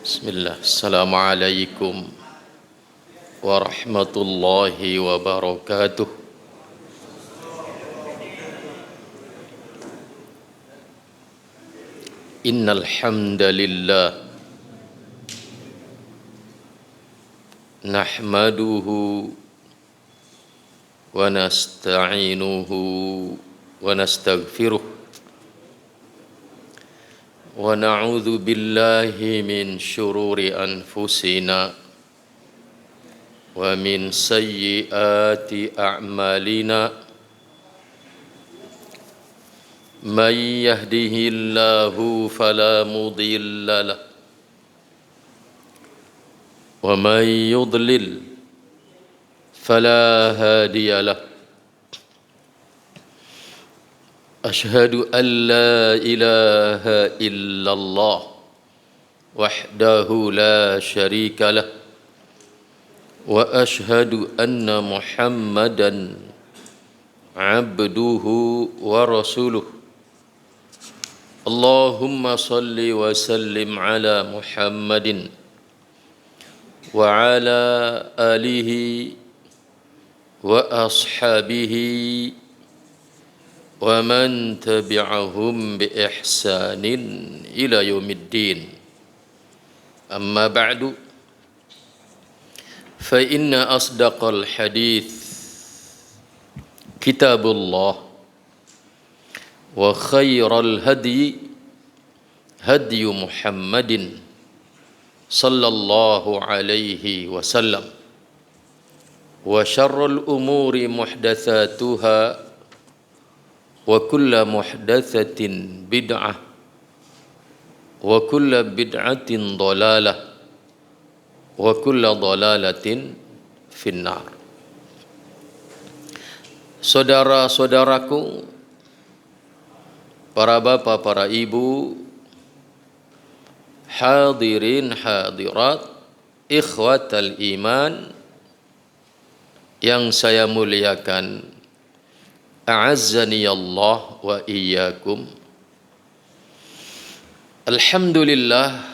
Bismillah. Assalamualaikum warahmatullahi wabarakatuh. Innal hamdalillah nahmaduhu wa nasta'inuhu wa nastaghfiruh wa na'udzu billahi min syururi anfusina wa min sayyiati a'malina may yahdihillahu fala mudilla lahu wa may yudlil fala hadiya lahu. Ashhadu an la ilaha illallah wahdahu la syarika lah wa ashhadu anna Muhammadan abduhu wa rasuluh. Allahumma salli wa sallim ala Muhammadin wa ala alihi wa ashabihi wa man tabi'ahum bi ihsanin ila yaumiddin. Amma ba'du, fa inna asdaqal hadith kitabullah wa khairal hadi hadi Muhammadin sallallahu alaihi wasallam wa syarrul umuri muhdatsatuha wa kulla muhdatsatin bid'ah wa kulla bid'atin dhalalah wa kulla dhalalatin finnar. Saudara-saudaraku, para bapak, para ibu, hadirin hadirat, ikhwatal iman yang saya muliakan, a'azzani Allah wa iyyakum. Alhamdulillah,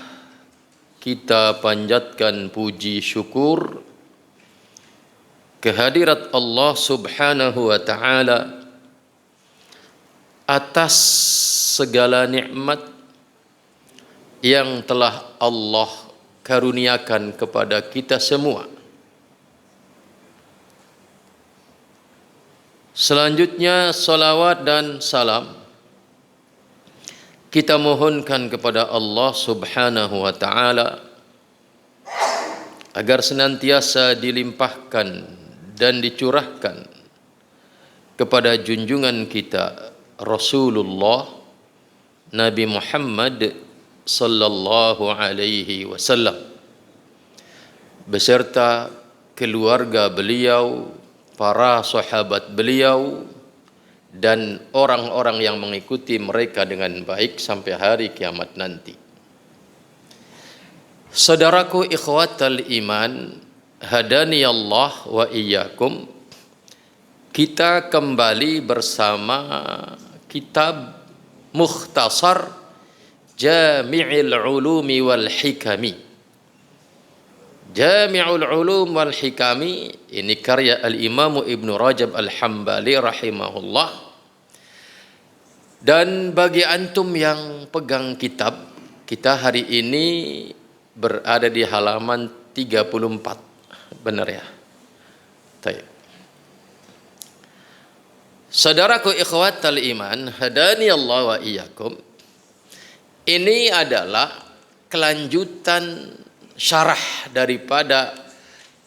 kita panjatkan puji syukur kehadirat Allah Subhanahu wa taala atas segala nikmat yang telah Allah karuniakan kepada kita semua. Selanjutnya salawat dan salam kita mohonkan kepada Allah Subhanahu wa taala agar senantiasa dilimpahkan dan dicurahkan kepada junjungan kita Rasulullah Nabi Muhammad sallallahu alaihi wasallam beserta keluarga beliau, para sahabat beliau, dan orang-orang yang mengikuti mereka dengan baik sampai hari kiamat nanti. Saudaraku ikhwatal iman, hadani Allah wa iyyakum. Kita kembali bersama kitab Mukhtasar Jami'il Ulumi wal Hikami. Jami'ul Ulum wal Hikami ini karya Al-Imam Ibnu Rajab Al-Hambali rahimahullah. Dan bagi antum yang pegang kitab, kita hari ini berada di halaman 34. Benar ya? Baik. Saudaraku ikhwatal iman, hadani Allah wa iyyakum. Ini adalah kelanjutan syarah daripada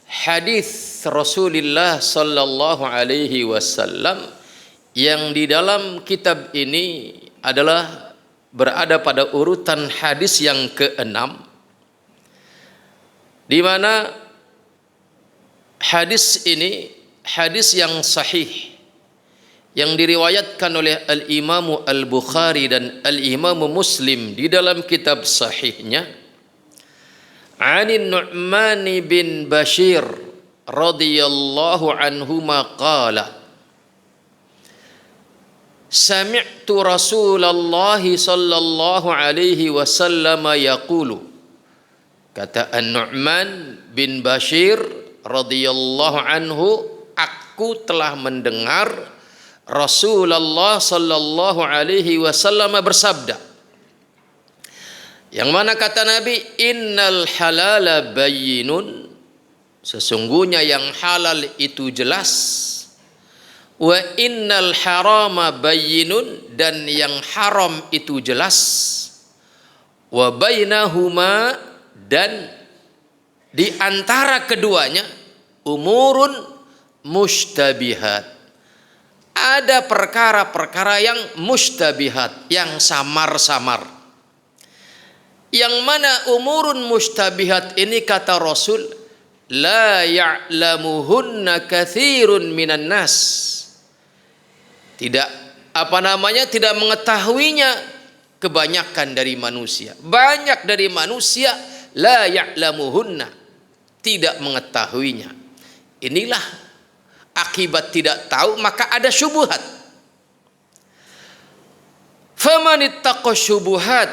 hadis Rasulullah sallallahu alaihi wasallam yang di dalam kitab ini adalah berada pada urutan hadis yang ke-6, di mana hadis ini hadis yang sahih yang diriwayatkan oleh Al-Imam Al-Bukhari dan Al-Imam Muslim di dalam kitab sahihnya. Anin Nu'man bin Bashir radhiyallahu anhuma qala Sami'tu Rasulullah sallallahu alaihi wasallam yaqulu Kata An-Nu'man bin Bashir radhiyallahu anhu, aku telah mendengar Rasulullah sallallahu alaihi wasallam bersabda, yang mana kata Nabi, innal halala bayyinun, sesungguhnya yang halal itu jelas, wa innal harama bayyinun, dan yang haram itu jelas, wa bainahuma, dan di antara keduanya umurun mushtabihat, ada perkara-perkara yang mushtabihat, yang samar-samar. Yang mana umurun mushtabihat ini kata Rasul, la ya'lamuhunna katsirun minan nas, tidak tidak mengetahuinya kebanyakan dari manusia. Banyak dari manusia la ya'lamuhunna, tidak mengetahuinya. Inilah akibat tidak tahu, maka ada syubhat. Famanittaqa syubhat,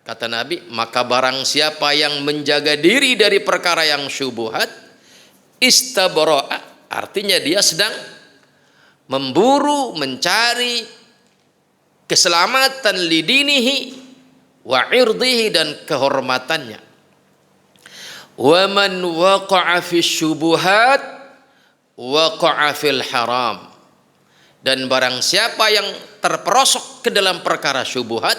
kata Nabi, maka barang siapa yang menjaga diri dari perkara yang syubhat, istabara'a, artinya dia sedang memburu, mencari keselamatan lidinihi wa irdihi, dan kehormatannya. Wa man waqa'a fi syubuhat waqa'a fil haram, dan barang siapa yang terperosok ke dalam perkara syubhat,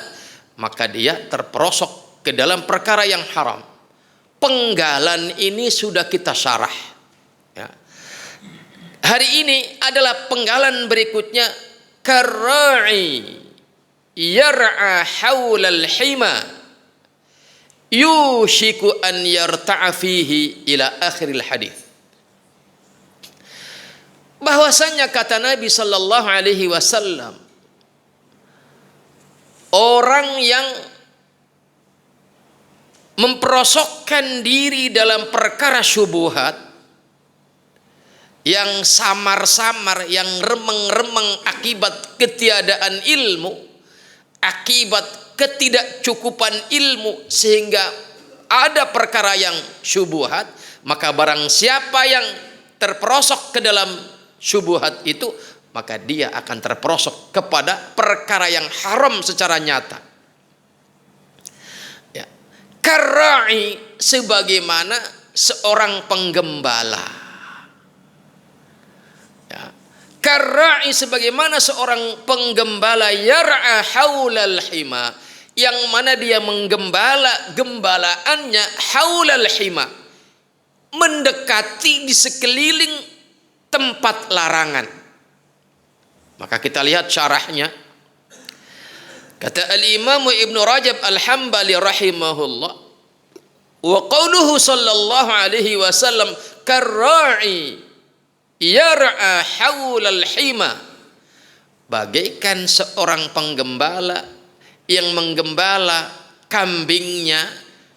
maka dia terperosok ke dalam perkara yang haram. Penggalan ini sudah kita syarah ya. Hari ini adalah penggalan berikutnya, karra'i yar'a haulal hima yushiku an yarta'a fihi ila akhiril hadis. Bahwasanya kata Nabi sallallahu alaihi wasallam, orang yang memperosokkan diri dalam perkara syubhat, yang samar-samar, yang remeng-remeng akibat ketiadaan ilmu, akibat ketidakcukupan ilmu, sehingga ada perkara yang syubhat, maka barang siapa yang terperosok ke dalam syubhat itu, maka dia akan terperosok kepada perkara yang haram secara nyata ya. Karra'i, sebagaimana seorang penggembala ya. Karra'i, sebagaimana seorang penggembala, yar'a haulal hima, yang mana dia menggembala, gembalaannya haulal hima, mendekati di sekeliling tempat larangan. Maka kita lihat syarahnya. Kata al-Imam Ibnu Rajab Al-Hambali rahimahullah, wa qauluhu sallallahu alaihi wasallam karra'i yar'a haulal hima, bagaikan seorang penggembala yang menggembala kambingnya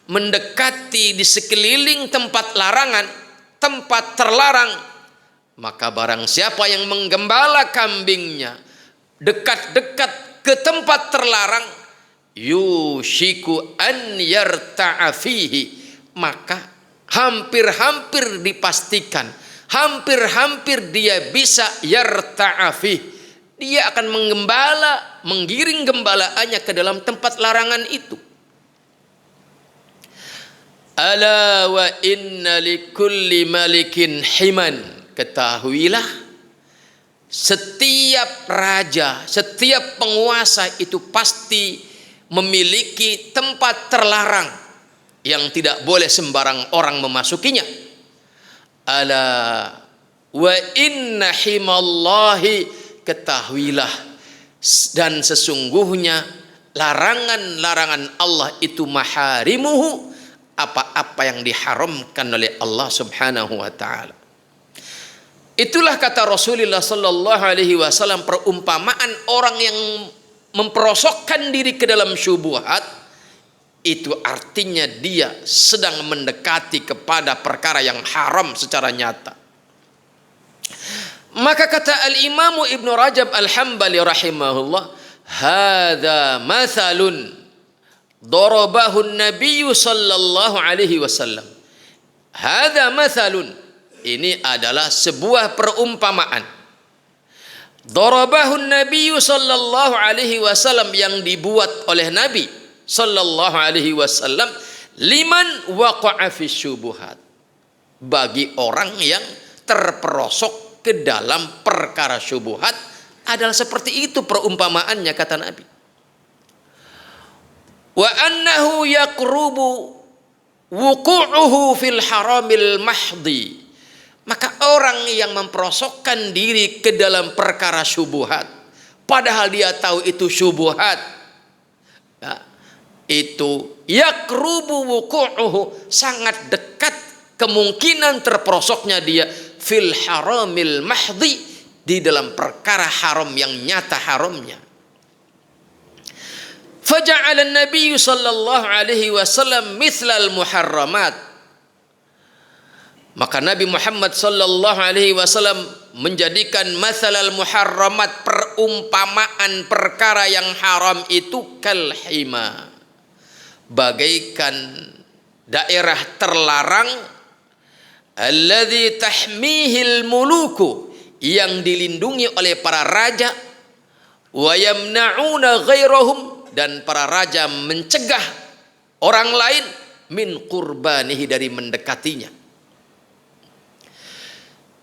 mendekati di sekeliling tempat larangan, tempat terlarang. Maka barang siapa yang menggembala kambingnya dekat-dekat ke tempat terlarang, yushiku an yarta'a fihi, maka hampir-hampir dipastikan, hampir-hampir dia bisa yarta'a fihi, dia akan menggembala, menggiring gembalaannya ke dalam tempat larangan itu. Ala wa inna likulli malikin himan, ketahuilah setiap raja, setiap penguasa itu pasti memiliki tempat terlarang yang tidak boleh sembarang orang memasukinya. Ala wa inna himallahi, ketahuilah dan sesungguhnya larangan-larangan Allah itu maharimuhu, apa-apa yang diharamkan oleh Allah subhanahu wa ta'ala. Itulah kata Rasulullah sallallahu alaihi wasallam, perumpamaan orang yang memperosokkan diri ke dalam syubhat, itu artinya dia sedang mendekati kepada perkara yang haram secara nyata. Maka kata al-Imam Ibnu Rajab Al-Hambali rahimahullah, hadza mathalun Darabahun Nabiyyu sallallahu alaihi wasallam. Hadza mathalun. Ini adalah sebuah perumpamaan. Darabahun Nabiyyu sallallahu alaihi wasallam, yang dibuat oleh Nabi sallallahu alaihi wasallam, liman waqa'a fi syubuhat, bagi orang yang terperosok ke dalam perkara syubhat. Adalah seperti itu perumpamaannya, kata Nabi. Wa annahu yaqrubu wuqu'uhu fil haramil mahdi, maka orang yang memperosokkan diri ke dalam perkara syubhat, padahal dia tahu itu syubhat, ya, itu yaqrubu wuqu'uhu, sangat dekat kemungkinan terperosoknya dia fil haramil mahdi, di dalam perkara haram yang nyata haramnya. Faja'ala an-nabiy sallallahu alaihi wasallam mithlal muharramat, maka Nabi Muhammad sallallahu alaihi wasallam menjadikan mathalal muharramat, perumpamaan perkara yang haram itu, kal hima, bagaikan daerah terlarang, alladzi tahmihil muluku, yang dilindungi oleh para raja, wa yamna'una ghairahum, dan para raja mencegah orang lain, min qurbanihi, dari mendekatinya.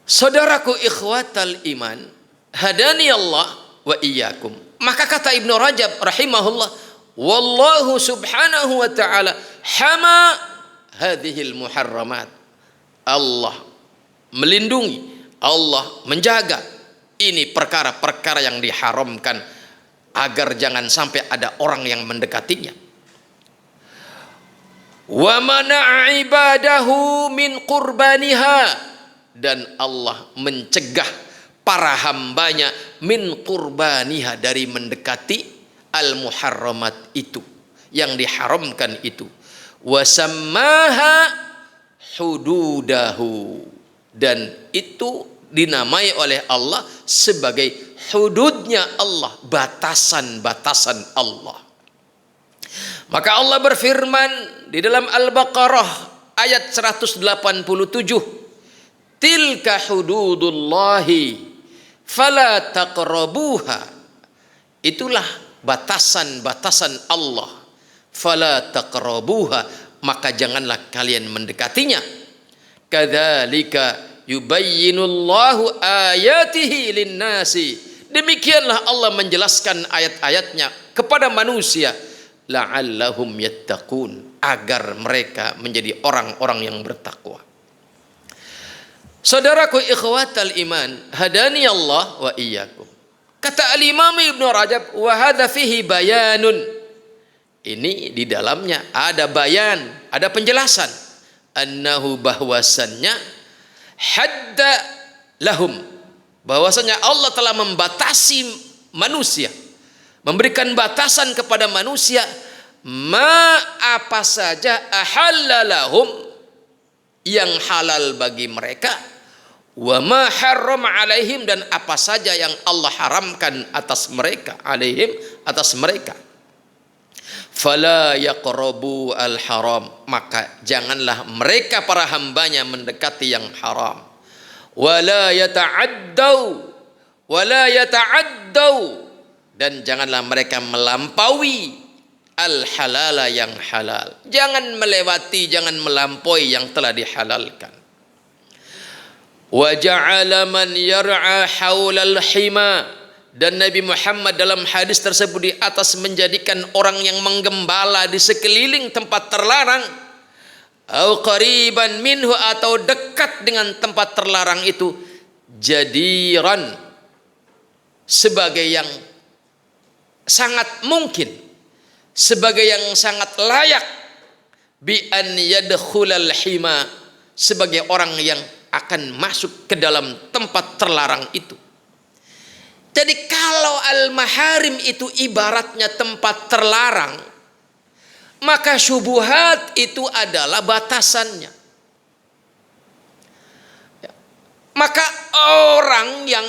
Saudaraku ikhwatal iman, hadani Allah wa iyyakum. Maka kata Ibnu Rajab rahimahullah, wallahu subhanahu wa ta'ala hama hadhil muharramat, Allah melindungi, Allah menjaga ini perkara-perkara yang diharamkan, agar jangan sampai ada orang yang mendekatinya. Wa mana'a ibadahu min qurbaniha, dan Allah mencegah para hambanya min qurbaniha, dari mendekati al muharramat itu, yang diharamkan itu. Wa sammaha hududahu, dan itu dinamai oleh Allah sebagai hududnya Allah, batasan-batasan Allah. Maka Allah berfirman di dalam Al-Baqarah ayat 187, tilka hududullahi fala taqrabuha, itulah batasan-batasan Allah, fala taqrabuha, maka janganlah kalian mendekatinya. Kadzalika yubayyinullahu ayatihi linnasi, demikianlah Allah menjelaskan ayat-ayatnya kepada manusia, la'allahum yattaqun, agar mereka menjadi orang-orang yang bertakwa. Saudaraku ikhwatal iman, hadani Allah wa iyyakum. Kata al-Imam Ibnu Rajab, wa hadza fihi bayanun, ini di dalamnya ada bayan, ada penjelasan, annahu, bahwasannya, hadda lahum, bahwasanya Allah telah membatasi manusia, memberikan batasan kepada manusia, ma, apa saja, ahallalahum, yang halal bagi mereka, wa ma harrama alaihim, dan apa saja yang Allah haramkan atas mereka, alaihim, atas mereka. Fala yaqrabu al haram, maka janganlah mereka para hambanya mendekati yang haram. Wala yata'addau, dan janganlah mereka melampaui al halala, yang halal. Jangan melewati, jangan melampaui yang telah dihalalkan. Wa ja'ala man yar'a haulal hima, dan Nabi Muhammad dalam hadis tersebut di atas menjadikan orang yang menggembala di sekeliling tempat terlarang, au qariban minhu, atau dekat dengan tempat terlarang itu, jadiran, sebagai yang sangat mungkin, sebagai yang sangat layak, bi an yadkhulal hima, sebagai orang yang akan masuk ke dalam tempat terlarang itu. Jadi kalau al-maharim itu ibaratnya tempat terlarang, maka syubhat itu adalah batasannya. Maka orang yang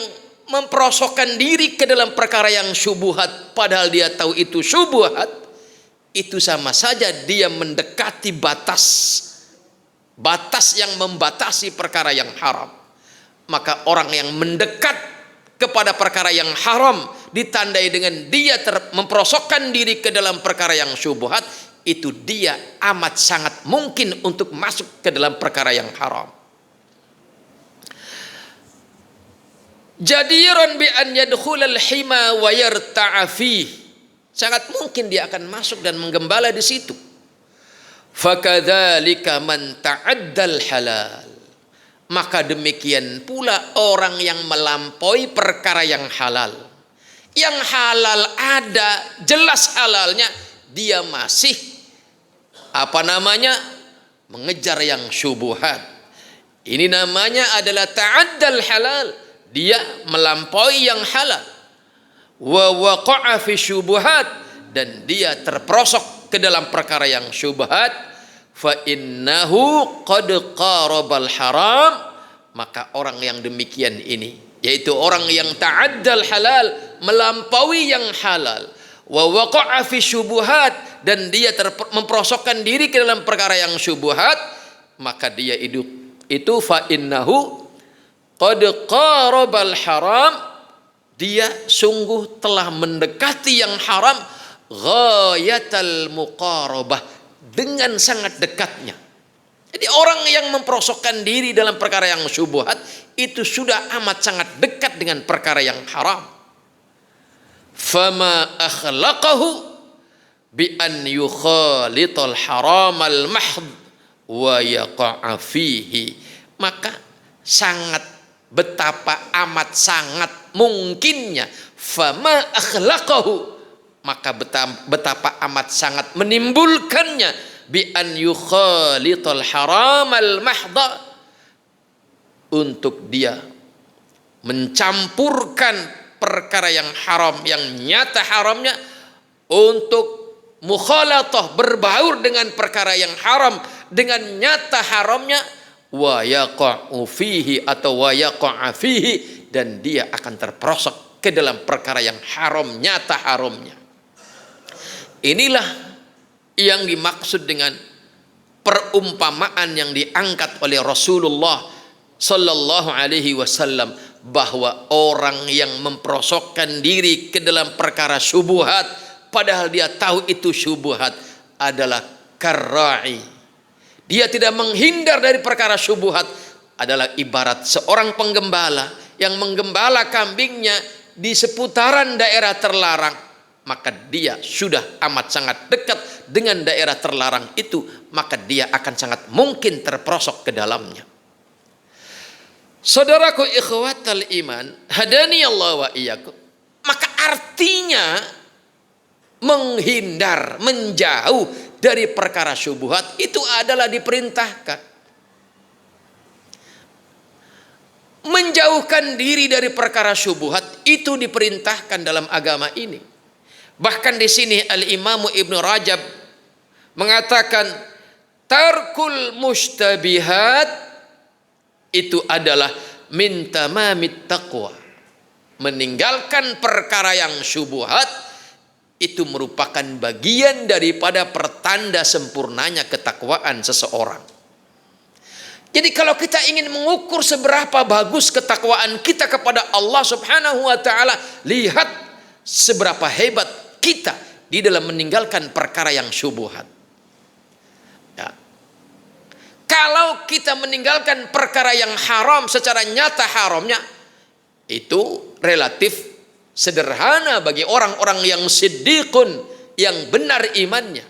memperosokkan diri ke dalam perkara yang syubhat, padahal dia tahu itu syubhat, itu sama saja dia mendekati batas yang membatasi perkara yang haram. Maka orang yang mendekat kepada perkara yang haram ditandai dengan dia memperosokkan diri ke dalam perkara yang syubhat, itu dia amat sangat mungkin untuk masuk ke dalam perkara yang haram. Jadiran bi an yadkhulal hima wa yarta'a fih, sangat mungkin dia akan masuk dan menggembala di situ. Fakadzalika man ta'addal halal, maka demikian pula orang yang melampaui perkara yang halal. Yang halal ada, jelas halalnya, dia masih mengejar yang syubhat. Ini namanya adalah ta'addal halal. Dia melampaui yang halal. Wa waqa'a fi syubhat, dan dia terperosok ke dalam perkara yang syubhat. Fa innahu qad qarabal haram, maka orang yang demikian ini, yaitu orang yang ta'addal halal, melampaui yang halal, wa waqa'a fi syubhat, dan dia memperosokkan diri ke dalam perkara yang syubhat, maka dia itu fa innahu qad qarabal haram, dia sungguh telah mendekati yang haram, ghayatal muqarabah, dengan sangat dekatnya. Jadi orang yang memperosokkan diri dalam perkara yang syubhat itu sudah amat sangat dekat dengan perkara yang haram. Fama akhlaqahu bi an yukhalital haramal mahd wa yaqa'a fihi, maka betapa amat sangat mungkinnya, fama akhlaqahu, maka betapa amat sangat menimbulkannya, bi an yukhalital haramal mahda, untuk dia mencampurkan perkara yang haram, yang nyata haramnya, untuk mukhalatah, berbaur dengan perkara yang haram dengan nyata haramnya, wa yaqa'u fihi atau wa yaqa'a fihi, dan dia akan terperosok ke dalam perkara yang haram, nyata haramnya. Inilah yang dimaksud dengan perumpamaan yang diangkat oleh Rasulullah sallallahu alaihi wasallam, bahwa orang yang memperosokkan diri ke dalam perkara syubhat padahal dia tahu itu syubhat adalah karra'i. Dia tidak menghindar dari perkara syubhat, adalah ibarat seorang penggembala yang menggembala kambingnya di seputaran daerah terlarang, maka dia sudah amat sangat dekat dengan daerah terlarang itu, maka dia akan sangat mungkin terperosok ke dalamnya. Saudaraku ikhwatal iman, hadani Allah wa iyyakum, maka artinya menghindar, menjauh dari perkara syubhat itu adalah diperintahkan. Menjauhkan diri dari perkara syubhat itu diperintahkan dalam agama ini. Bahkan di sini Al-Imam Ibnu Rajab mengatakan tarkul mustabihat itu adalah min tamamit taqwa. Meninggalkan perkara yang syubhat itu merupakan bagian daripada pertanda sempurnanya ketakwaan seseorang. Jadi kalau kita ingin mengukur seberapa bagus ketakwaan kita kepada Allah Subhanahu wa taala, lihat seberapa hebat kita di dalam meninggalkan perkara yang syubhat. Ya. Kalau kita meninggalkan perkara yang haram secara nyata haramnya, itu relatif sederhana bagi orang-orang yang siddiqun, yang benar imannya.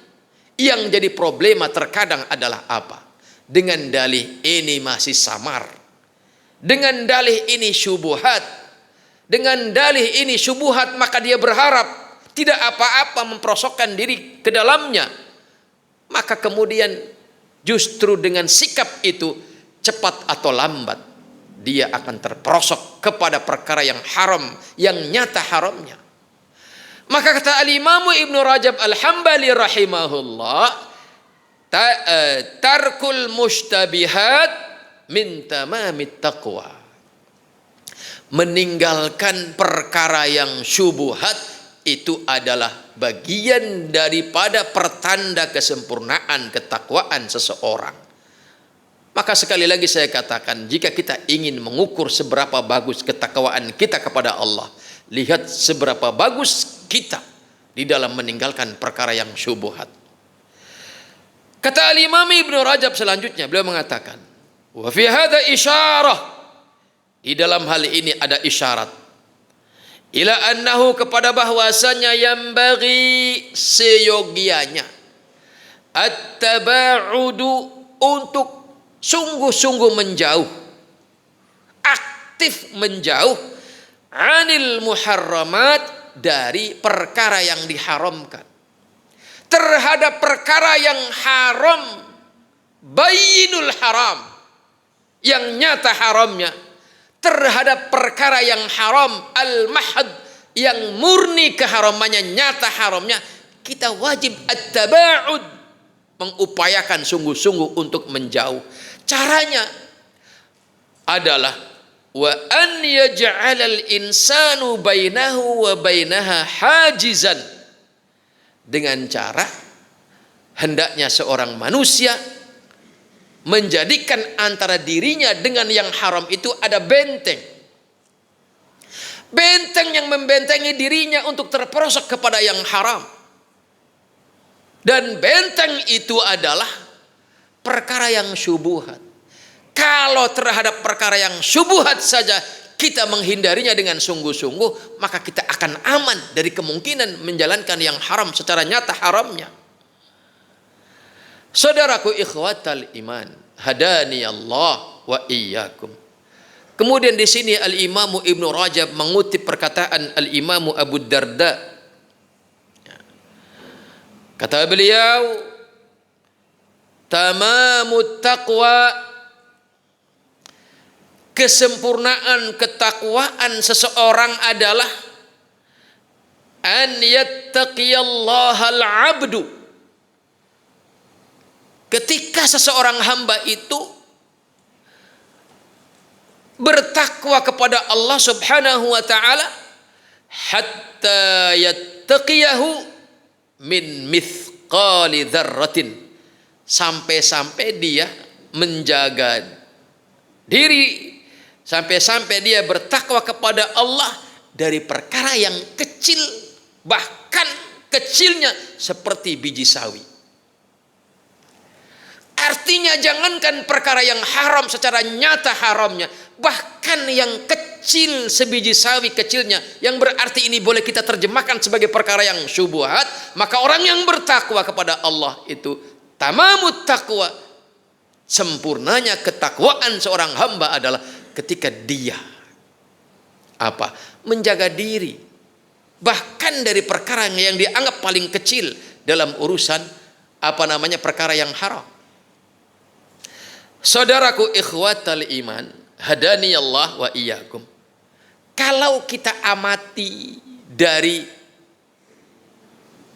Yang jadi problema terkadang adalah apa? Dengan dalih ini masih samar, dengan dalih ini syubhat, dengan dalih ini syubhat, maka dia berharap tidak apa-apa memperosokkan diri ke dalamnya. Maka kemudian justru dengan sikap itu, cepat atau lambat dia akan terperosok kepada perkara yang haram, yang nyata haramnya. Maka kata Al-Imam Ibnu Rajab Al-Hambali rahimahullah, tarkul mustabihat min tamamit taqwa. Meninggalkan perkara yang syubhat itu adalah bagian daripada pertanda kesempurnaan ketakwaan seseorang. Maka sekali lagi saya katakan, jika kita ingin mengukur seberapa bagus ketakwaan kita kepada Allah, lihat seberapa bagus kita di dalam meninggalkan perkara yang syubhat. Kata Al-Imam Ibnu Rajab selanjutnya, beliau mengatakan, wa fi hadza isyarah, di dalam hal ini ada isyarat, ila annahu, kepada bahwasanya yang bagi seyogianya at-taba'udu, untuk sungguh-sungguh menjauh, aktif menjauh, anil muharramat, dari perkara yang diharamkan, terhadap perkara yang haram, bayyinul haram, yang nyata haramnya, terhadap perkara yang haram, al-mahad, yang murni keharamannya, nyata haramnya, kita wajib at-taba'ud, mengupayakan sungguh-sungguh untuk menjauh. Caranya adalah wa an yaj'alal insanu bainahu wa bainaha hajizan, dengan cara hendaknya seorang manusia menjadikan antara dirinya dengan yang haram itu ada benteng. Benteng yang membentengi dirinya untuk terperosok kepada yang haram. Dan benteng itu adalah perkara yang syubhat. Kalau terhadap perkara yang syubhat saja kita menghindarinya dengan sungguh-sungguh, maka kita akan aman dari kemungkinan menjalankan yang haram secara nyata haramnya. Saudaraku ikhwatal iman, hadani Allah wa iyyakum. Kemudian di sini Al-Imam Ibnu Rajab mengutip perkataan Al-Imam Abu Darda. Kata beliau, tamamut taqwa, kesempurnaan ketakwaan seseorang adalah an yattaqiyallahal abdu, ketika seseorang hamba itu bertakwa kepada Allah Subhanahu wa taala, hatta yattaqiyahu min mithqali dzarratin, sampai-sampai dia menjaga diri, sampai-sampai dia bertakwa kepada Allah dari perkara yang kecil, bahkan kecilnya seperti biji sawi. Artinya jangankan perkara yang haram secara nyata haramnya, bahkan yang kecil sebiji sawi kecilnya, yang berarti ini boleh kita terjemahkan sebagai perkara yang syubhat, maka orang yang bertakwa kepada Allah itu tamamut taqwa, sempurnanya ketakwaan seorang hamba adalah ketika dia menjaga diri bahkan dari perkara yang dianggap paling kecil dalam urusan perkara yang haram. Saudaraku ikhwatal iman, hadani Allah wa iyyakum. Kalau kita amati dari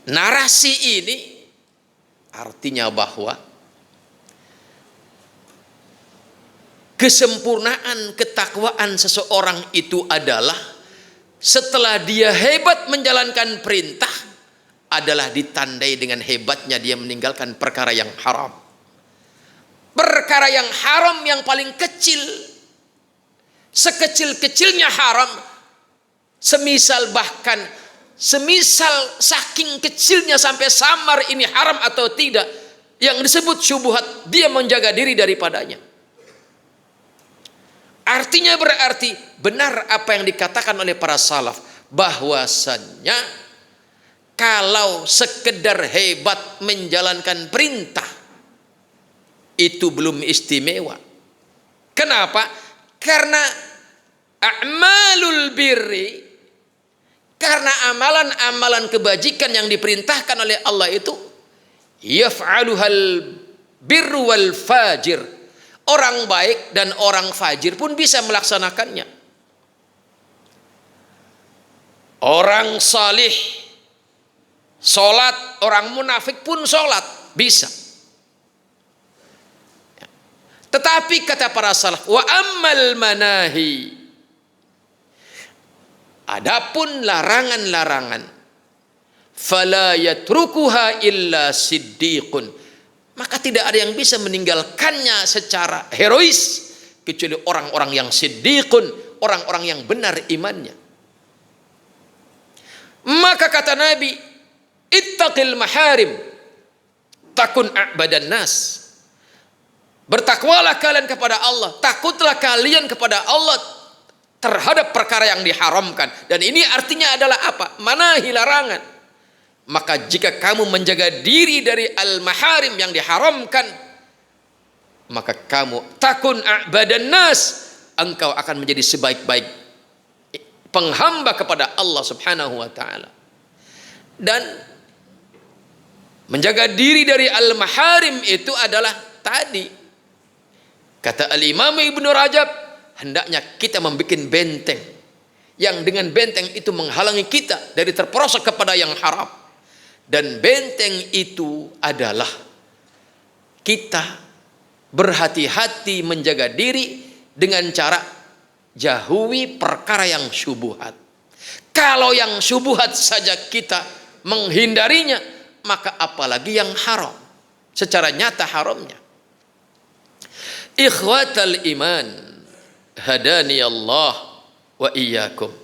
narasi ini, artinya bahwa kesempurnaan ketakwaan seseorang itu adalah setelah dia hebat menjalankan perintah, adalah ditandai dengan hebatnya dia meninggalkan perkara yang haram. Perkara yang haram yang paling kecil, sekecil-kecilnya haram, semisal saking kecilnya sampai samar ini haram atau tidak, yang disebut syubhat, dia menjaga diri daripadanya. Artinya berarti benar apa yang dikatakan oleh para salaf, bahwasannya kalau sekedar hebat menjalankan perintah itu belum istimewa. Kenapa? Karena a'malul birri, karena amalan-amalan kebajikan yang diperintahkan oleh Allah itu yaf'aluhal birru wal fajir. Orang baik dan orang fajir pun bisa melaksanakannya. Orang salih sholat, orang munafik pun sholat, bisa. Tetapi kata para salaf, wa ammal manahi, adapun larangan-larangan fala yatrukuha illa siddiqun, maka tidak ada yang bisa meninggalkannya secara herois kecuali orang-orang yang siddiqun, orang-orang yang benar imannya. Maka kata Nabi, ittaqil maharim takun a'badan nas. Bertakwalah kalian kepada Allah, takutlah kalian kepada Allah terhadap perkara yang diharamkan. Dan ini artinya adalah apa? Manahi, larangan. Maka jika kamu menjaga diri dari al-maharim yang diharamkan, maka kamu takun a'badan nas, engkau akan menjadi sebaik-baik penghamba kepada Allah Subhanahu wa taala. Dan menjaga diri dari al-maharim itu adalah tadi kata al-Imam Ibnu Rajab, hendaknya kita membuat benteng yang dengan benteng itu menghalangi kita dari terperosok kepada yang haram. Dan benteng itu adalah kita berhati-hati menjaga diri dengan cara jauhi perkara yang syubhat. Kalau yang syubhat saja kita menghindarinya, maka apalagi yang haram, secara nyata haramnya. Ikhwatal iman, hadani Allah wa iyyakum.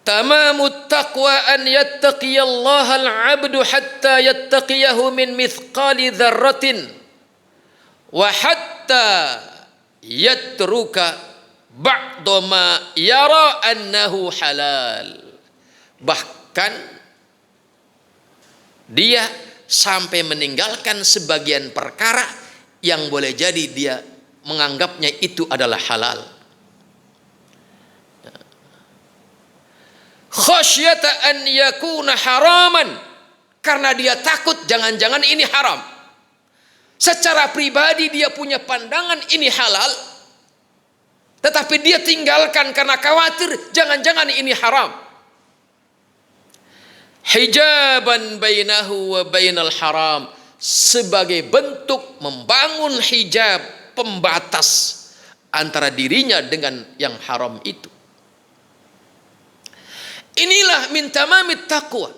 Tamamut taqwa an yattaqiyallaha al-'abdu hatta yattaqiyahu min mithqali dzarratin wa hatta yatruka ba'da ma yara annahu halal. Bahkan dia sampai meninggalkan sebagian perkara yang boleh jadi dia menganggapnya itu adalah halal. Khasyata an yakuna haraman, karena dia takut jangan-jangan ini haram. Secara pribadi dia punya pandangan ini halal, tetapi dia tinggalkan karena khawatir jangan-jangan ini haram. Hijaban bainahu wa bainal haram, sebagai bentuk membangun hijab, pembatas antara dirinya dengan yang haram itu. Inilah min tamamit taqwa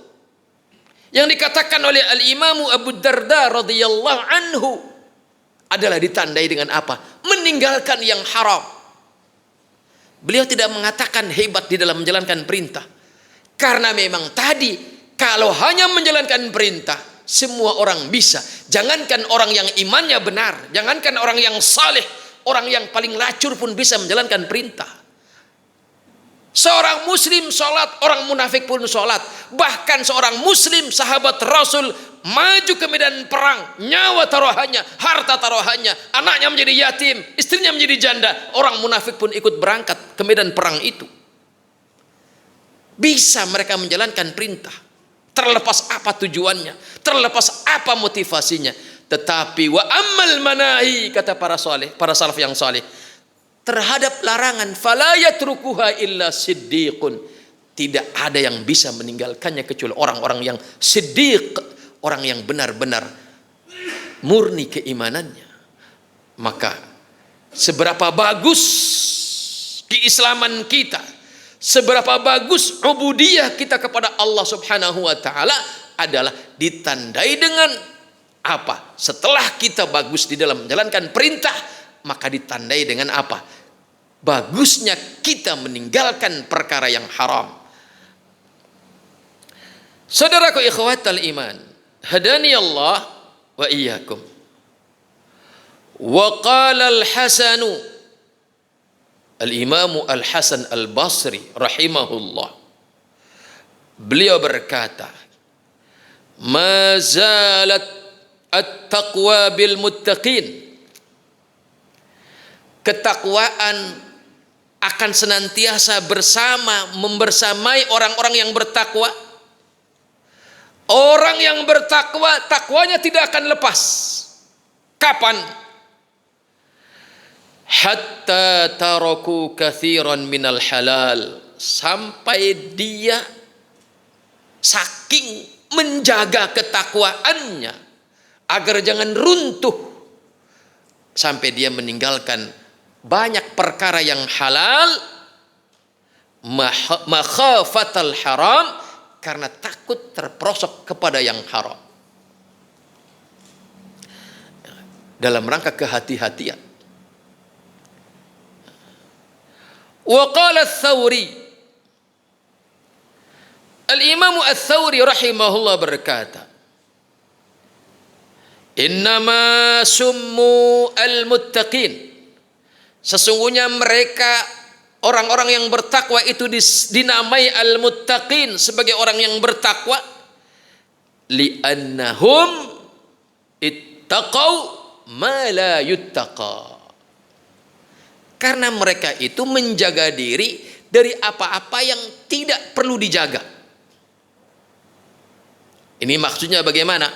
yang dikatakan oleh al-Imam Abu Darda radhiyallahu anhu, adalah ditandai dengan apa? Meninggalkan yang haram. Beliau tidak mengatakan hebat di dalam menjalankan perintah, karena memang tadi kalau hanya menjalankan perintah semua orang bisa. Jangankan orang yang imannya benar, jangankan orang yang saleh, orang yang paling lacur pun bisa menjalankan perintah. Seorang muslim sholat, orang munafik pun sholat. Bahkan seorang muslim sahabat Rasul maju ke medan perang, nyawa taruhannya, harta taruhannya, anaknya menjadi yatim, istrinya menjadi janda, orang munafik pun ikut berangkat ke medan perang itu. Bisa mereka menjalankan perintah, terlepas apa tujuannya, terlepas apa motivasinya. Tetapi wa ammal manahi, kata para salaf yang saleh, terhadap larangan, fala yatrukuha illa siddiqun, tidak ada yang bisa meninggalkannya kecuali orang-orang yang siddiq, orang yang benar-benar murni keimanannya. Maka seberapa bagus keislaman kita, seberapa bagus ubudiyah kita kepada Allah Subhanahu wa taala adalah ditandai dengan apa? Setelah kita bagus di dalam menjalankan perintah, maka ditandai dengan apa? Bagusnya kita meninggalkan perkara yang haram. Saudaraku ikhwatal iman, hadani Allah wa iyyakum. Wa qala al-Hasan, al-Imam al-Hasan al-Basri rahimahullah, beliau berkata, ma zalat at-taqwa bil muttaqin, ketakwaan akan senantiasa membersamai orang-orang yang bertakwa. Orang yang bertakwa, takwanya tidak akan lepas. Kapan? Hatta taraku kathiran minal halal, sampai dia saking menjaga ketakwaannya agar jangan runtuh, sampai dia meninggalkan banyak perkara yang halal, makhafatal haram, karena takut terperosok kepada yang haram. Dalam rangka kehati-hatian. Wa qala Ats-Tsauri, Al-Imam Ats-Tsauri rahimahullah berkata, innama summu al-muttaqin, sesungguhnya mereka orang-orang yang bertakwa itu dinamai al-muttaqin, sebagai orang yang bertakwa, li'annahum ittaqau ma la yuttaqa, karena mereka itu menjaga diri dari apa-apa yang tidak perlu dijaga. Ini maksudnya bagaimana?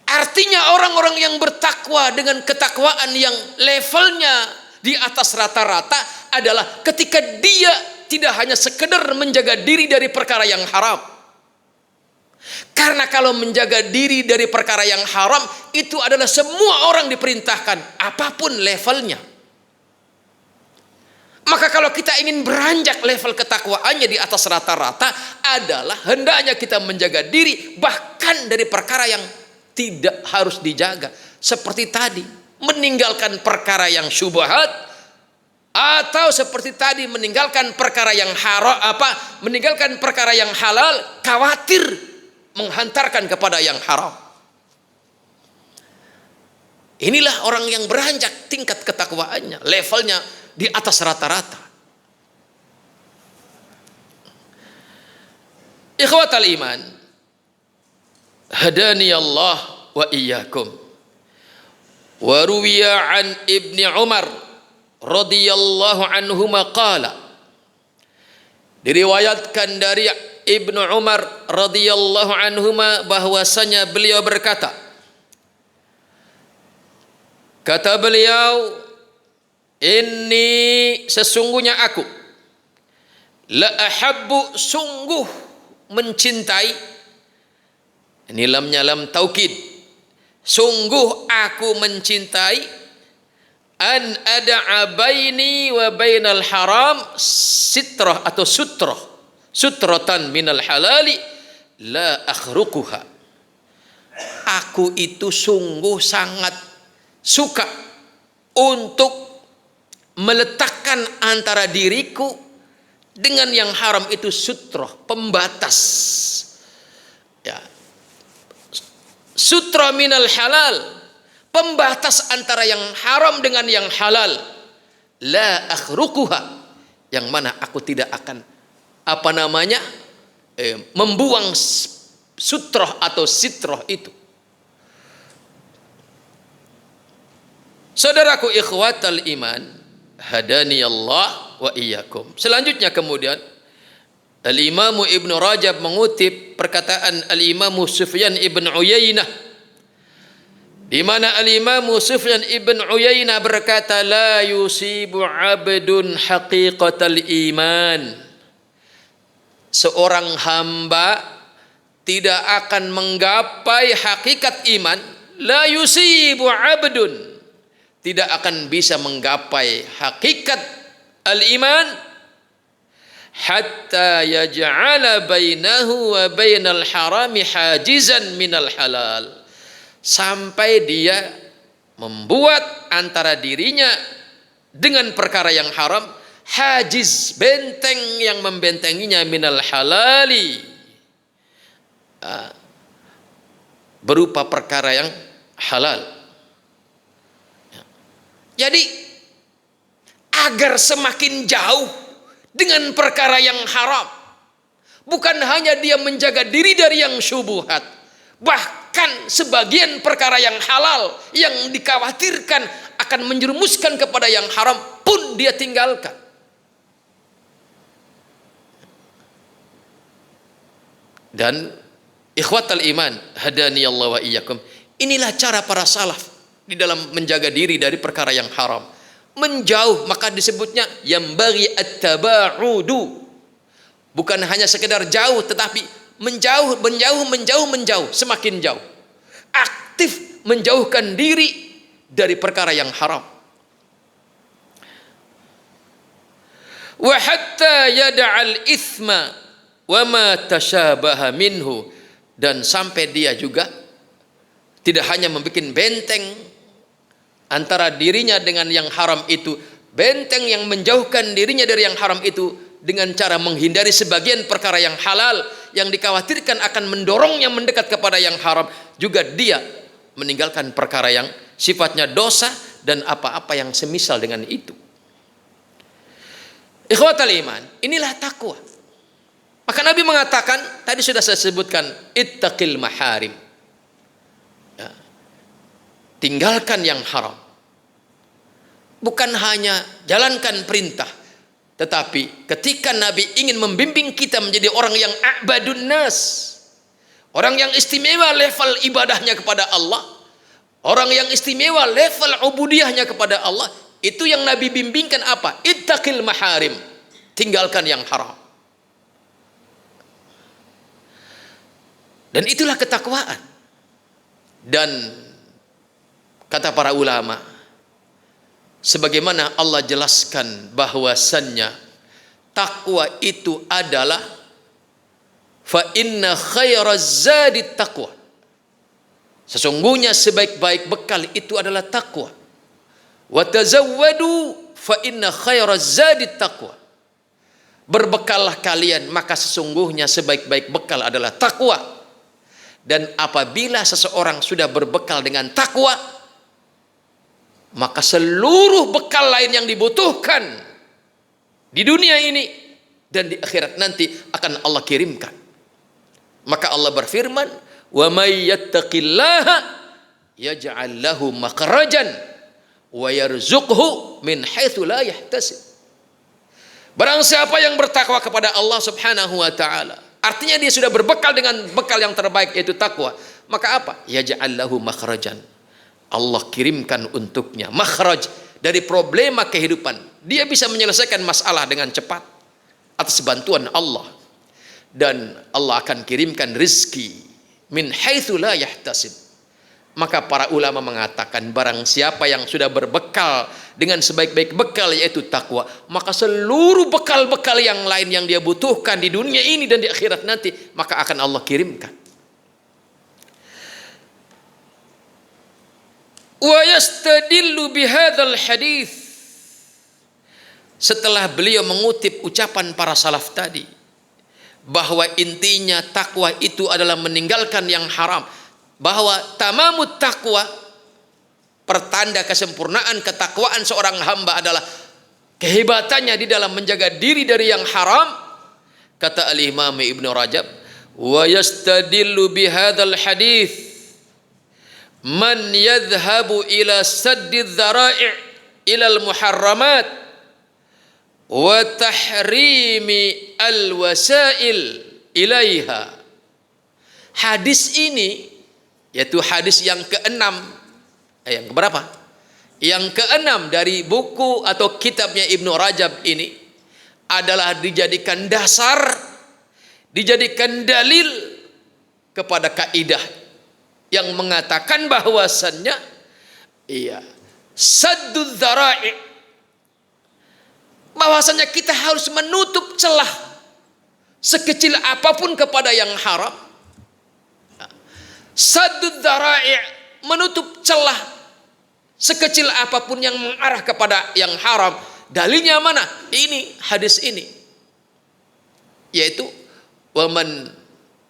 Artinya orang-orang yang bertakwa dengan ketakwaan yang levelnya di atas rata-rata adalah ketika dia tidak hanya sekedar menjaga diri dari perkara yang haram. Karena kalau menjaga diri dari perkara yang haram itu adalah semua orang diperintahkan, apapun levelnya. Maka kalau kita ingin beranjak level ketakwaannya di atas rata-rata adalah hendaknya kita menjaga diri bahkan dari perkara yang tidak harus dijaga. Seperti tadi, meninggalkan perkara yang syubhat, atau seperti tadi meninggalkan perkara yang haram, meninggalkan perkara yang halal, khawatir menghantarkan kepada yang haram. Inilah orang yang beranjak tingkat ketakwaannya, levelnya di atas rata-rata. Ikhwatal iman, hadani Allah wa iyyakum. Wa ruwiya an Ibni Umar radhiyallahu anhuma qala, diriwayatkan dari Ibnu Umar radhiyallahu anhuma bahwasanya beliau berkata, kata beliau, inni, sesungguhnya aku, la ahabbu, sungguh mencintai, ini lamnya lam taukid, sungguh aku mencintai, an ada'a baini wa bainal haram sitrah atau sutratan minal halali la akhruquha. Aku itu sungguh sangat suka untuk meletakkan antara diriku dengan yang haram itu sutroh, pembatas. Ya. Sutra minal halal, pembatas antara yang haram dengan yang halal. La akhruquha, yang mana aku tidak akan membuang sutroh atau sitroh itu. Saudaraku ikhwatal iman, hadani Allah wa iyyakum. Selanjutnya kemudian Al-Imam Ibnu Rajab mengutip perkataan Al-Imam Sufyan ibn Uyainah, di mana Al-Imam Sufyan ibn Uyainah berkata, la yusibu abdun haqiqatal iman, seorang hamba tidak akan menggapai hakikat iman. La yusibu abdun, tidak akan bisa menggapai hakikat al-iman hatta yaj'ala bainahu wa bainal harami hajizan minal halal, sampai dia membuat antara dirinya dengan perkara yang haram hajiz, benteng yang membentenginya minal halali, berupa perkara yang halal. Jadi agar semakin jauh dengan perkara yang haram, bukan hanya dia menjaga diri dari yang syubhat, bahkan sebagian perkara yang halal yang dikhawatirkan akan menjerumuskan kepada yang haram pun dia tinggalkan. Dan ikhwatal iman, hadani Allah wa iyyakum, inilah cara para salaf di dalam menjaga diri dari perkara yang haram. Menjauh, maka disebutnya yambaghi at-taba'udu. Bukan hanya sekedar jauh, tetapi menjauh, semakin jauh. Aktif menjauhkan diri dari perkara yang haram. wa hatta yada'al ithma wa ma tashabaha minhu, dan sampai dia juga tidak hanya membuat benteng antara dirinya dengan yang haram itu, benteng yang menjauhkan dirinya dari yang haram itu dengan cara menghindari sebagian perkara yang halal yang dikhawatirkan akan mendorongnya mendekat kepada yang haram, juga dia meninggalkan perkara yang sifatnya dosa dan apa-apa yang semisal dengan itu. Ikhwatal iman, inilah takwa. Maka Nabi mengatakan, tadi sudah saya sebutkan, ittaqil maharim. Ya. Tinggalkan yang haram. Bukan hanya jalankan perintah, tetapi ketika Nabi ingin membimbing kita menjadi orang yang a'badun nas, orang yang istimewa level ibadahnya kepada Allah, orang yang istimewa level ubudiyahnya kepada Allah, itu yang Nabi bimbingkan apa? Ittaqil maharim, tinggalkan yang haram. Dan itulah ketakwaan. Dan kata para ulama, sebagaimana Allah jelaskan bahwasannya takwa itu adalah fa inna khairaz zadi taqwa. Sesungguhnya sebaik-baik bekal itu adalah takwa. Wa tazawwadu fa inna khairaz zadi taqwa. Berbekallah kalian, maka sesungguhnya sebaik-baik bekal adalah takwa. Dan apabila seseorang sudah berbekal dengan takwa, maka seluruh bekal lain yang dibutuhkan di dunia ini dan di akhirat nanti akan Allah kirimkan. Maka Allah berfirman, wa may yattaqillaha yaj'al lahu makhrajan wa yarzuqhu min haitsu la yahtasib. Barang siapa yang bertakwa kepada Allah Subhanahu wa taala, artinya dia sudah berbekal dengan bekal yang terbaik, yaitu takwa, maka apa? Yaj'al lahu makhrajan. Allah kirimkan untuknya makhraj dari problema kehidupan. Dia bisa menyelesaikan masalah dengan cepat atas bantuan Allah. Dan Allah akan kirimkan rizki min haitsu la yahtasib. Maka para ulama mengatakan, barang siapa yang sudah berbekal dengan sebaik-baik bekal yaitu takwa, maka seluruh bekal-bekal yang lain yang dia butuhkan di dunia ini dan di akhirat nanti, maka akan Allah kirimkan. Wa yastadillu bihadzal hadits, setelah beliau mengutip ucapan para salaf tadi bahwa intinya takwa itu adalah meninggalkan yang haram, bahwa tamamut takwa, pertanda kesempurnaan ketakwaan seorang hamba adalah kehebatannya di dalam menjaga diri dari yang haram. Kata al-Imam Ibnu Rajab, wa yastadillu bihadzal hadits man yadhhabu ila saddidz dzara'i' ila al-muharramat wa tahrimi al-wasail ilaiha. Hadis ini, yaitu hadis yang keenam, yang keberapa? Yang keenam dari buku atau kitabnya Ibnu Rajab ini adalah dijadikan dasar, dijadikan dalil kepada kaidah yang mengatakan bahwasannya saddudz dzara'i', bahwasannya kita harus menutup celah sekecil apapun kepada yang haram. Saddudz dzara'i', menutup celah sekecil apapun yang mengarah kepada yang haram. Dalilnya mana? Ini hadis ini, yaitu waman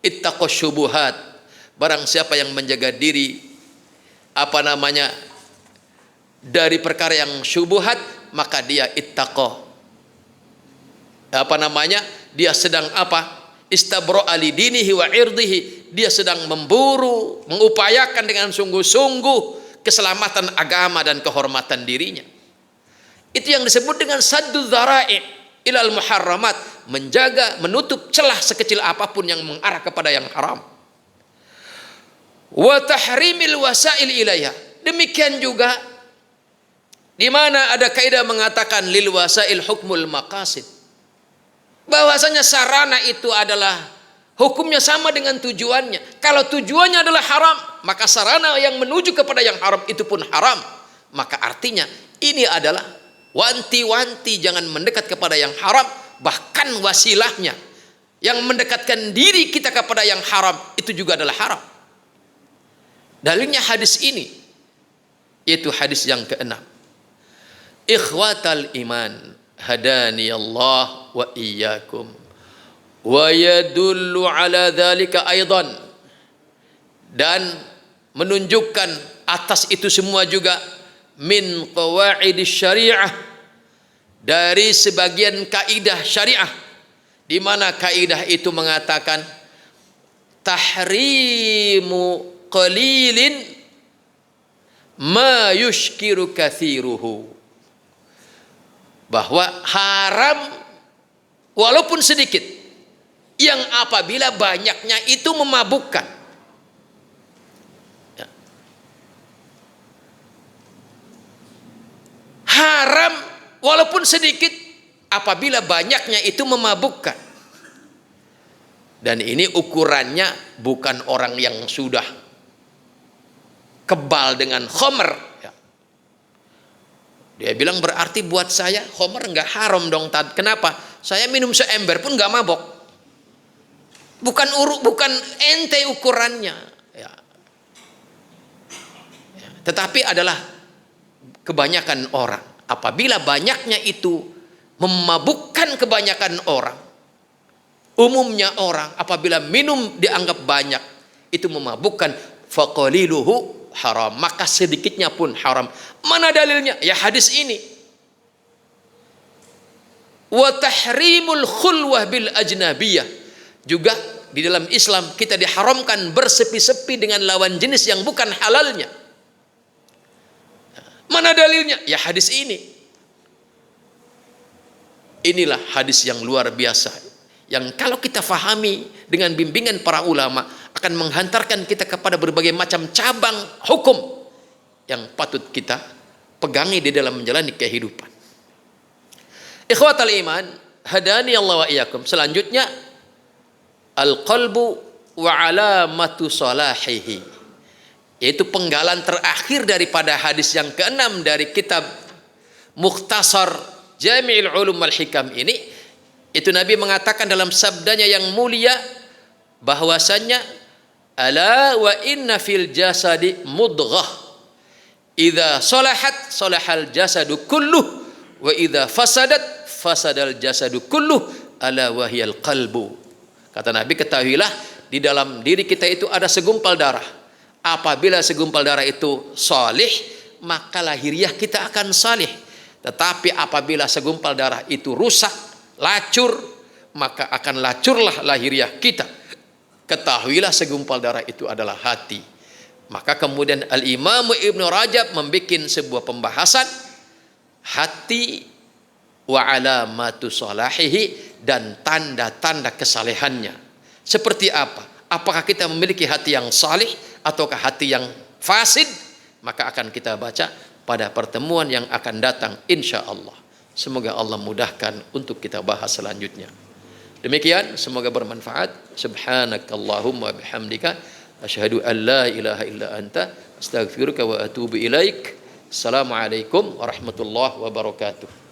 ittaqash syubuhat, barang siapa yang menjaga diri dari perkara yang syubuhat, maka dia ittaqa, dia sedang istabra li dinihi wa irdihi, dia sedang memburu, mengupayakan dengan sungguh-sungguh keselamatan agama dan kehormatan dirinya. Itu yang disebut dengan saddudz dzara'i' ilal muharramat, menjaga, menutup celah sekecil apapun yang mengarah kepada yang haram. Wa tahrimil wasail ilaiha, demikian juga di mana ada kaidah mengatakan lil wasail hukmul maqasid, bahwasanya sarana itu adalah hukumnya sama dengan tujuannya. Kalau tujuannya adalah haram, maka sarana yang menuju kepada yang haram itu pun haram. Maka artinya ini adalah wanti-wanti jangan mendekat kepada yang haram, bahkan wasilahnya yang mendekatkan diri kita kepada yang haram itu juga adalah haram. Dalilnya hadis ini, yaitu hadis yang keenam. Ikhwatal iman, hadani Allah wa iyyakum, wa yadullu ala dzalika aidan, dan menunjukkan atas itu semua juga min qawaidis syariah, dari sebagian kaidah syariah, di mana kaidah itu mengatakan tahrimu qalilin ma yushkiru kathiruhu, bahwa haram walaupun sedikit yang apabila banyaknya itu memabukkan. Ya. Haram walaupun sedikit apabila banyaknya itu memabukkan. Dan ini ukurannya bukan orang yang sudah kebal dengan khomer. Ya. Dia bilang berarti buat saya khomer nggak haram dong. Kenapa? Saya minum seember pun nggak mabok. Bukan ente ukurannya. Ya. Ya. Tetapi adalah kebanyakan orang. Apabila banyaknya itu memabukkan kebanyakan orang, umumnya orang apabila minum dianggap banyak itu memabukkan, faqaliluhu haram, maka sedikitnya pun haram. Mana dalilnya? Ya hadis ini. Wa tahrimul khulwah bil ajnabiyah, juga di dalam Islam kita diharamkan bersepi-sepi dengan lawan jenis yang bukan halalnya. Mana dalilnya? Ya hadis ini. Inilah hadis yang luar biasa, yang kalau kita fahami dengan bimbingan para ulama akan menghantarkan kita kepada berbagai macam cabang hukum yang patut kita pegangi di dalam menjalani kehidupan. Ikhwatal iman, hadani Allah wa iyyakum. Selanjutnya, al-qalbu wa alamatu salahihi, yaitu penggalan terakhir daripada hadis yang keenam dari kitab Mukhtasar Jami'ul Ulum wal Hikam ini. Itu Nabi mengatakan dalam sabdanya yang mulia bahwasannya, ala wa inna fil jasadi mudghah idza salahat salahal jasadu kulluh wa idza fasadat fasadal jasadu kulluh ala wahyal qalbu. Kata Nabi, ketahuilah di dalam diri kita itu ada segumpal darah. Apabila segumpal darah itu salih, maka lahiriah kita akan salih. Tetapi apabila segumpal darah itu rusak, lacur, maka akan lacurlah lahiriah kita. Ketahuilah segumpal darah itu adalah hati. Maka kemudian Al-Imam Ibnu Rajab membuat sebuah pembahasan hati wa alamatu salahihi, dan tanda-tanda kesalehannya. Seperti apa? Apakah kita memiliki hati yang salih ataukah hati yang fasid? Maka akan kita baca pada pertemuan yang akan datang insya Allah. Semoga Allah mudahkan untuk kita bahas selanjutnya. Demikian, semoga bermanfaat. Subhanakallahumma bihamdika asyhadu an la ilaha illa anta astaghfiruka wa atubu ilaik. Assalamualaikum warahmatullahi wabarakatuh.